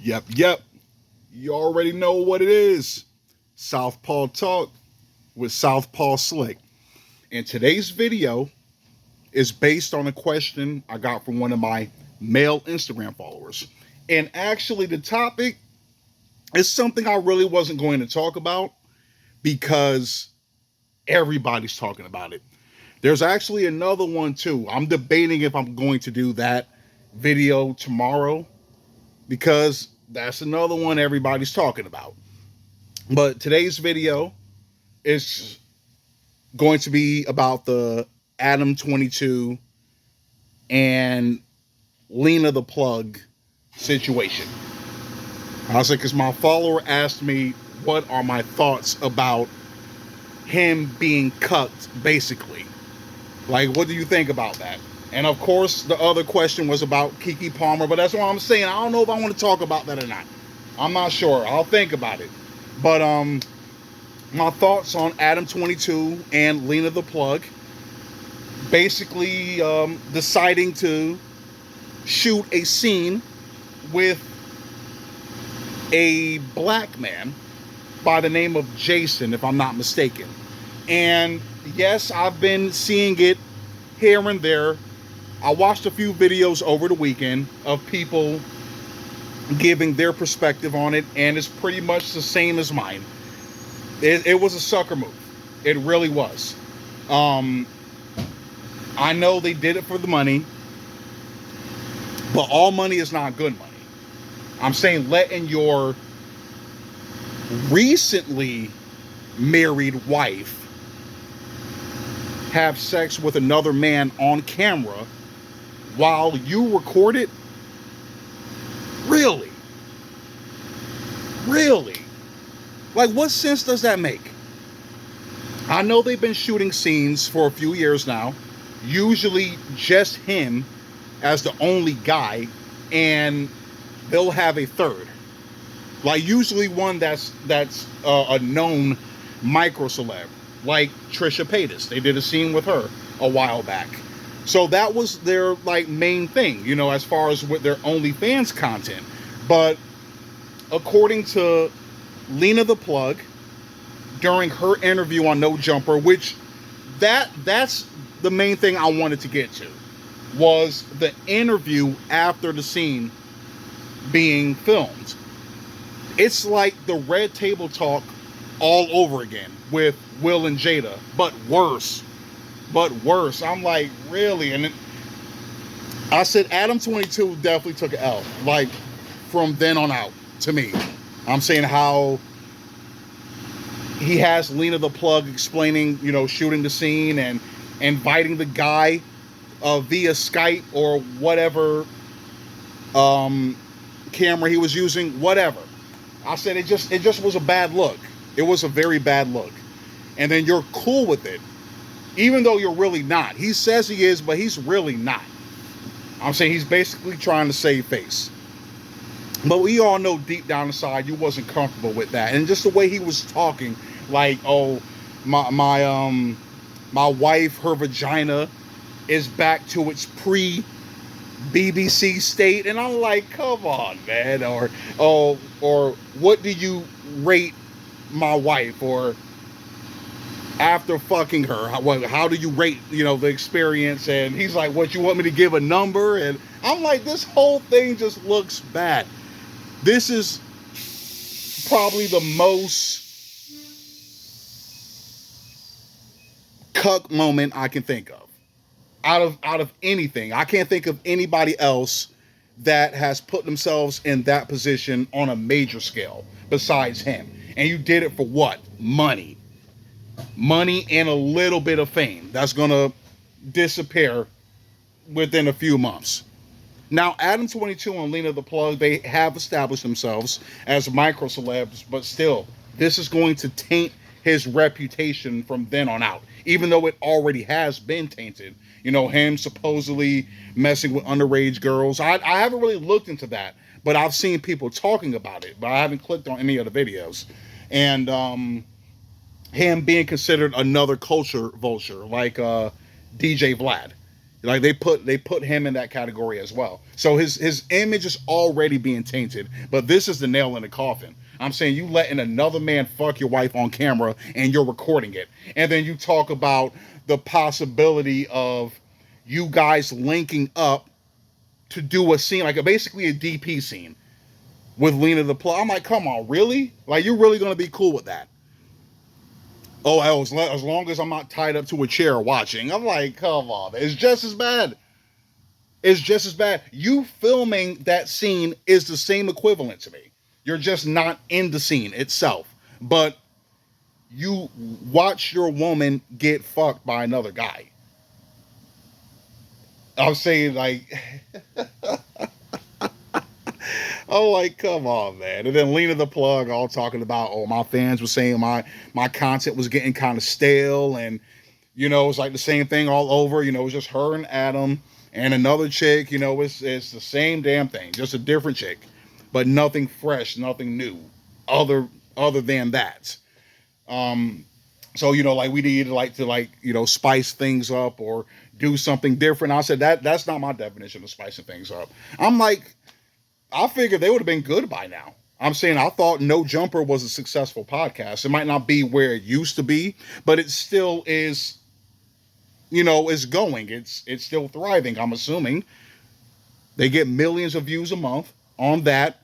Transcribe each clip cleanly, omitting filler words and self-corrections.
Yep. You already know what it is. Southpaw Talk with Southpaw Slick. And today's video is based on a question I got from one of my male Instagram followers. And actually, the topic is something I really wasn't going to talk about because everybody's talking about it. There's actually another one too. I'm debating if I'm going to do that video tomorrow because that's another one everybody's talking about. But today's video is going to be about the Adam22 and Lena the Plug situation. I was like, because my follower asked me what are my thoughts about him being cucked, basically. Like, what do you think about that? And of course, the other question was about Kiki Palmer, but that's what I'm saying. I don't know if I want to talk about that or not. I'm not sure. I'll think about it. But my thoughts on Adam22 and Lena the Plug basically deciding to shoot a scene with a black man by the name of Jason, if I'm not mistaken. And yes, I've been seeing it here and there. I watched a few videos over the weekend of people giving their perspective on it, and it's pretty much the same as mine. It was a sucker move. It really was. I know they did it for the money, but all money is not good money. I'm saying letting your recently married wife have sex with another man on camera while you record it? Really? Really? Like, what sense does that make? I know they've been shooting scenes for a few years now, usually just him as the only guy, and they'll have a third. Like, usually one that's a known micro celeb, like Trisha Paytas. They did a scene with her a while back. So that was their like main thing, you know, as far as with their OnlyFans content. But according to Lena the Plug, during her interview on No Jumper, which that's the main thing I wanted to get to, was the interview after the scene being filmed. It's like the Red Table Talk all over again with Will and Jada, but worse. I'm like, really? And I said Adam22 definitely took an L, like, from then on out, to me. I'm saying how he has Lena the Plug explaining, you know, shooting the scene and inviting the guy via Skype or whatever camera he was using, whatever. I said it just was a bad look. It was a very bad look. And then you're cool with it, even though you're really not. He says he is, but he's really not. I'm saying he's basically trying to save face. But we all know deep down inside you wasn't comfortable with that. And just the way he was talking, like, oh, my wife, her vagina is back to its pre-BBC state. And I'm like, come on, man. Or what do you rate my wife? Or after fucking her, how do you rate, you know, the experience? And he's like, what, you want me to give a number? And I'm like, this whole thing just looks bad. This is probably the most cuck moment I can think of. Out of anything. I can't think of anybody else that has put themselves in that position on a major scale besides him. And you did it for what? Money. Money and a little bit of fame that's gonna disappear within a few months. Now, Adam22 and Lena the Plug, they have established themselves as micro celebs, but still, this is going to taint his reputation from then on out, even though it already has been tainted. You know, him supposedly messing with underage girls. I haven't really looked into that, but I've seen people talking about it, but I haven't clicked on any of the videos. And him being considered another culture vulture, like DJ Vlad. Like they put him in that category as well. So his image is already being tainted. But this is the nail in the coffin. I'm saying you letting another man fuck your wife on camera and you're recording it, and then you talk about the possibility of you guys linking up to do a scene, like basically a DP scene with Lena the Plug. I'm like, come on, really? Like, you're really gonna be cool with that? Oh, as long as I'm not tied up to a chair watching. I'm like, come on, it's just as bad. It's just as bad. You filming that scene is the same equivalent to me. You're just not in the scene itself. But you watch your woman get fucked by another guy. I'm saying, like, oh, like, come on, man. And then Lena the Plug all talking about, oh, my fans were saying my content was getting kind of stale, and it's like the same thing all over. It was just her and Adam and another chick. It's the same damn thing, just a different chick, but nothing fresh, nothing new, other than that. So like we need to spice things up or do something different. I said that's not my definition of spicing things up. I'm like, I figured they would have been good by now. I'm saying I thought No Jumper was a successful podcast. It might not be where it used to be, but it still is. It's going. It's still thriving. I'm assuming they get millions of views a month on that.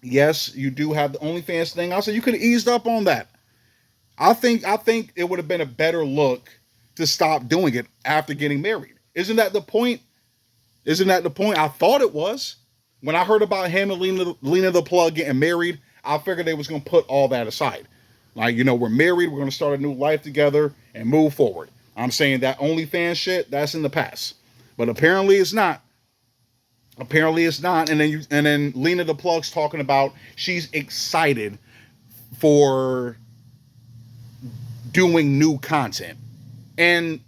Yes, you do have the OnlyFans thing. I said you could have eased up on that. I think it would have been a better look to stop doing it after getting married. Isn't that the point? I thought it was. When I heard about him and Lena the Plug getting married, I figured they was going to put all that aside. Like, we're married, we're going to start a new life together and move forward. I'm saying that OnlyFans shit, that's in the past. But apparently it's not. And then Lena the Plug's talking about she's excited for doing new content. And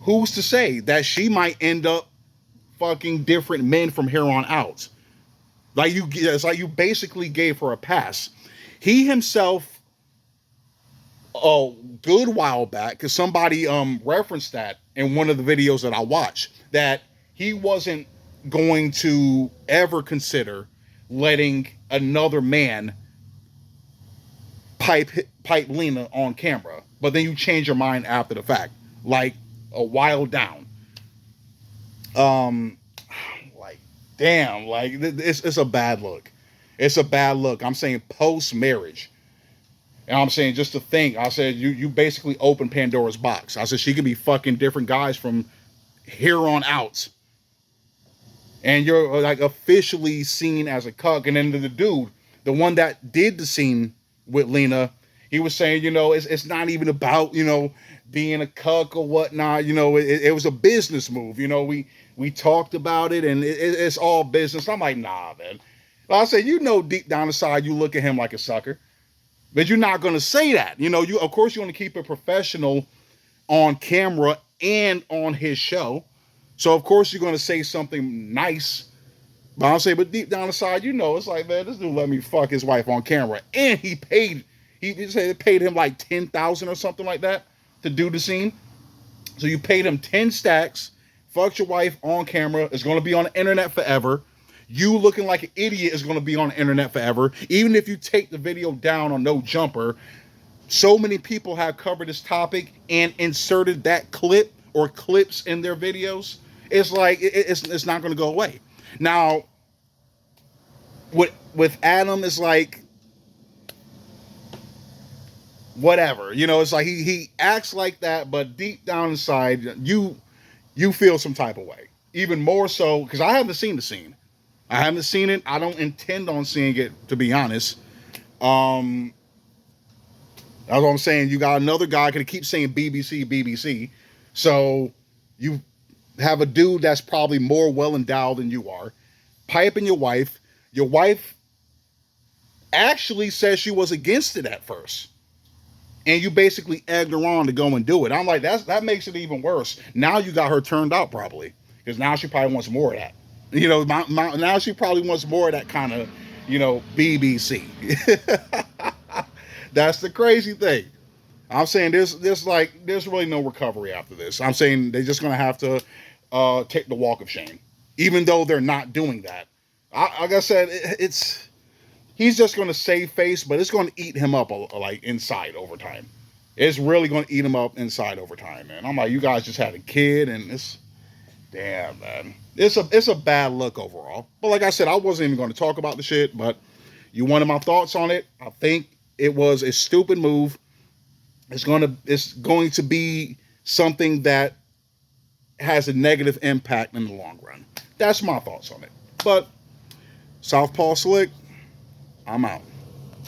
who's to say that she might end up fucking different men from here on out? It's like you basically gave her a pass. He himself, a good while back, because somebody referenced that in one of the videos that I watched, that he wasn't going to ever consider letting another man pipe Lena on camera. But then you change your mind after the fact, like a while down. Like, damn, like it's a bad look. It's a bad look. I'm saying post marriage. And I'm saying, just to think, I said you basically opened Pandora's box. I said she could be fucking different guys from here on out. And you're like officially seen as a cuck. And then the dude, the one that did the scene with Lena, he was saying, it's not even about, being a cuck or whatnot. It was a business move. We talked about it, and it's all business. I'm like, nah, man. But I said, deep down inside, you look at him like a sucker. But you're not going to say that. Of course, you want to keep it professional on camera and on his show. So, of course, you're going to say something nice. But I'll say, but deep down inside, it's like, man, this dude let me fuck his wife on camera. And he paid him like $10,000 or something like that to do the scene. So you paid him 10 stacks, fucked your wife on camera. It's going to be on the internet forever. You looking like an idiot is going to be on the internet forever. Even if you take the video down on No Jumper, so many people have covered this topic and inserted that clip or clips in their videos. It's like, it's not going to go away. Now, with Adam, it's like, whatever. It's like he acts like that, but deep down inside, you feel some type of way. Even more so, because I haven't seen the scene. I haven't seen it. I don't intend on seeing it, to be honest. That's what I'm saying. You got another guy going to keep saying BBC. So you have a dude that's probably more well-endowed than you are, piping your wife. Your wife actually says she was against it at first. And you basically egged her on to go and do it. I'm like, that makes it even worse. Now you got her turned out probably. Because now she probably wants more of that. Now she probably wants more of that kind of, BBC. That's the crazy thing. I'm saying there's really no recovery after this. I'm saying they're just gonna have to take the walk of shame, even though they're not doing that. Like I said, it's he's just gonna save face, but it's gonna eat him up like inside over time. It's really gonna eat him up inside over time, man. I'm like, you guys just had a kid, and it's damn, man. It's a bad look overall. But like I said, I wasn't even going to talk about the shit. But you wanted my thoughts on it. I think it was a stupid move. It's going to be something that has a negative impact in the long run. That's my thoughts on it. But Southpaw Slick, I'm out.